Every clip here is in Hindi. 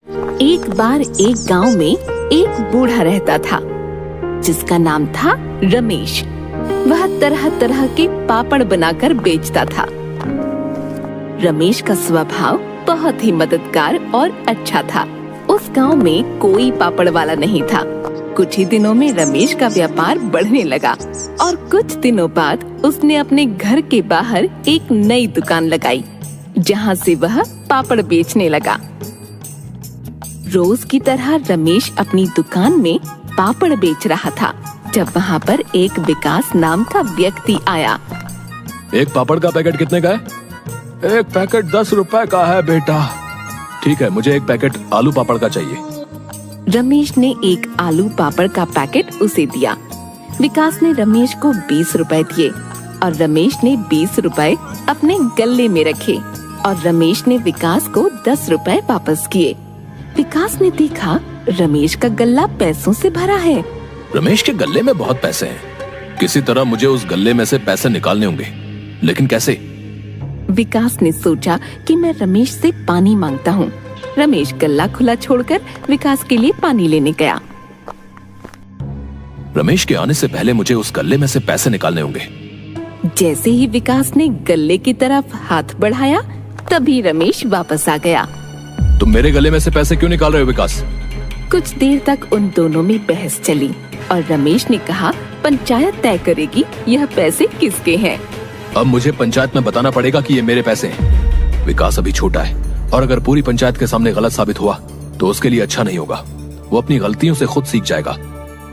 एक बार एक गांव में एक बूढ़ा रहता था जिसका नाम था रमेश। वह तरह तरह के पापड़ बनाकर बेचता था। रमेश का स्वभाव बहुत ही मददगार और अच्छा था। उस गांव में कोई पापड़ वाला नहीं था। कुछ ही दिनों में रमेश का व्यापार बढ़ने लगा और कुछ दिनों बाद उसने अपने घर के बाहर एक नई दुकान लगाई, जहां से वह पापड़ बेचने लगा। रोज की तरह रमेश अपनी दुकान में पापड़ बेच रहा था जब वहाँ पर एक विकास नाम का व्यक्ति आया। एक पापड़ का पैकेट कितने का है? एक पैकेट 10 रुपए का है बेटा। ठीक है, मुझे एक पैकेट आलू पापड़ का चाहिए। रमेश ने एक आलू पापड़ का पैकेट उसे दिया। विकास ने रमेश को 20 रुपए दिए और रमेश ने 20 रुपए अपने गल्ले में रखे और रमेश ने विकास को 10 रुपए वापस किए। विकास ने देखा रमेश का गल्ला पैसों से भरा है। रमेश के गल्ले में बहुत पैसे हैं। किसी तरह मुझे उस गल्ले में से पैसे निकालने होंगे, लेकिन कैसे? विकास ने सोचा कि मैं रमेश से पानी मांगता हूँ। रमेश गल्ला खुला छोड़कर विकास के लिए पानी लेने गया। रमेश के आने से पहले मुझे उस गल्ले में से पैसे निकालने होंगे। जैसे ही विकास ने गल्ले की तरफ हाथ बढ़ाया, तभी रमेश वापस आ गया। तुम मेरे गले में से पैसे क्यों निकाल रहे हो विकास? कुछ देर तक उन दोनों में बहस चली और रमेश ने कहा, पंचायत तय करेगी यह पैसे किसके हैं। अब मुझे पंचायत में बताना पड़ेगा कि ये मेरे पैसे हैं। विकास अभी छोटा है और अगर पूरी पंचायत के सामने गलत साबित हुआ तो उसके लिए अच्छा नहीं होगा। वो अपनी गलतियों से खुद सीख जाएगा।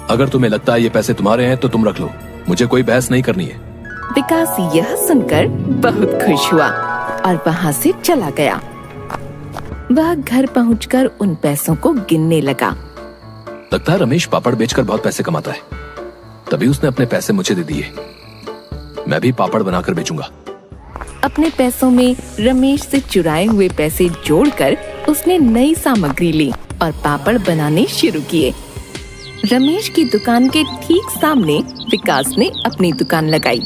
अगर तुम्हें लगता है ये पैसे तुम्हारे हैं तो तुम रख लो, मुझे कोई बहस नहीं करनी है। विकास यह सुनकर बहुत खुश हुआ और वहाँ से चला गया। वह घर पहुंचकर उन पैसों को गिनने लगा। लगता है रमेश पापड़ बेचकर बहुत पैसे कमाता है, तभी उसने अपने पैसे मुझे दे दिए। मैं भी पापड़ बनाकर बेचूंगा। अपने पैसों में रमेश से चुराए हुए पैसे जोड़कर उसने नई सामग्री ली और पापड़ बनाने शुरू किए। रमेश की दुकान के ठीक सामने विकास ने अपनी दुकान लगाई।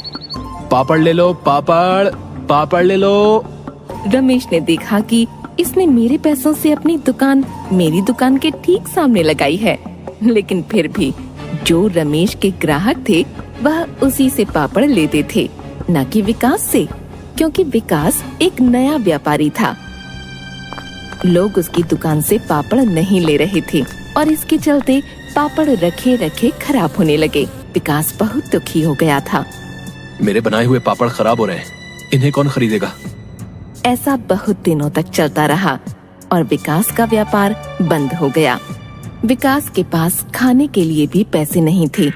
पापड़ ले लो, पापड़ ले लो। रमेश ने देखा कि इसने मेरे पैसों से अपनी दुकान मेरी दुकान के ठीक सामने लगाई है, लेकिन फिर भी जो रमेश के ग्राहक थे वह उसी से पापड़ लेते थे, न कि विकास से, क्योंकि विकास एक नया व्यापारी था। लोग उसकी दुकान से पापड़ नहीं ले रहे थे और इसके चलते पापड़ रखे रखे खराब होने लगे। विकास बहुत दुखी हो गया था। मेरे बनाए हुए पापड़ खराब हो रहे हैं, इन्हें कौन खरीदेगा? ऐसा बहुत दिनों तक चलता रहा और विकास का व्यापार बंद हो गया। विकास के पास खाने के लिए भी पैसे नहीं थे।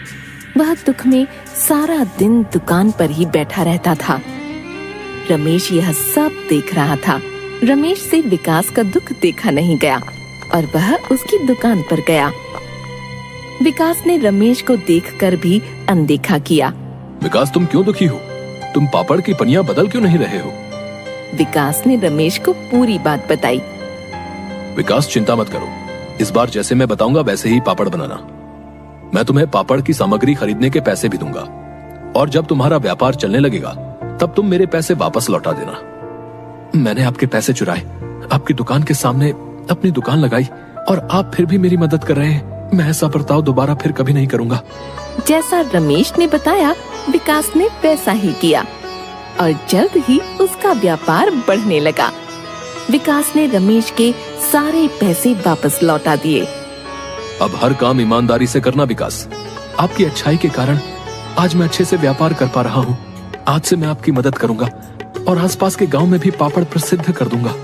वह दुख में सारा दिन दुकान पर ही बैठा रहता था। रमेश यह सब देख रहा था। रमेश से विकास का दुख देखा नहीं गया और वह उसकी दुकान पर गया। विकास ने रमेश को देखकर भी अनदेखा किया। विकास, तुम क्यों दुखी हो? तुम पापड़ की पनिया बदल क्यों नहीं रहे हो? विकास ने रमेश को पूरी बात बताई। विकास, चिंता मत करो, इस बार जैसे मैं बताऊंगा वैसे ही पापड़ बनाना। मैं तुम्हें पापड़ की सामग्री खरीदने के पैसे भी दूंगा और जब तुम्हारा व्यापार चलने लगेगा तब तुम मेरे पैसे वापस लौटा देना। मैंने आपके पैसे चुराए, आपकी दुकान के सामने अपनी दुकान लगाई और आप फिर भी मेरी मदद कर रहे हैं। मैं ऐसा बर्ताव दोबारा फिर कभी नहीं करूंगा। जैसा रमेश ने बताया, विकास ने वैसा ही किया और जल्द ही उसका व्यापार बढ़ने लगा। विकास ने रमेश के सारे पैसे वापस लौटा दिए। अब हर काम ईमानदारी से करना विकास। आपकी अच्छाई के कारण आज मैं अच्छे से व्यापार कर पा रहा हूँ। आज से मैं आपकी मदद करूंगा और आसपास के गांव में भी पापड़ प्रसिद्ध कर दूंगा।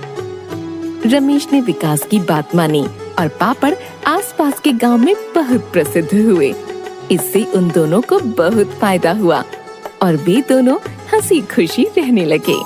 रमेश ने विकास की बात मानी और पापड़ आसपास के गांव में बहुत प्रसिद्ध हुए। इससे उन दोनों को बहुत फायदा हुआ और वे दोनों हंसी खुशी रहने लगे।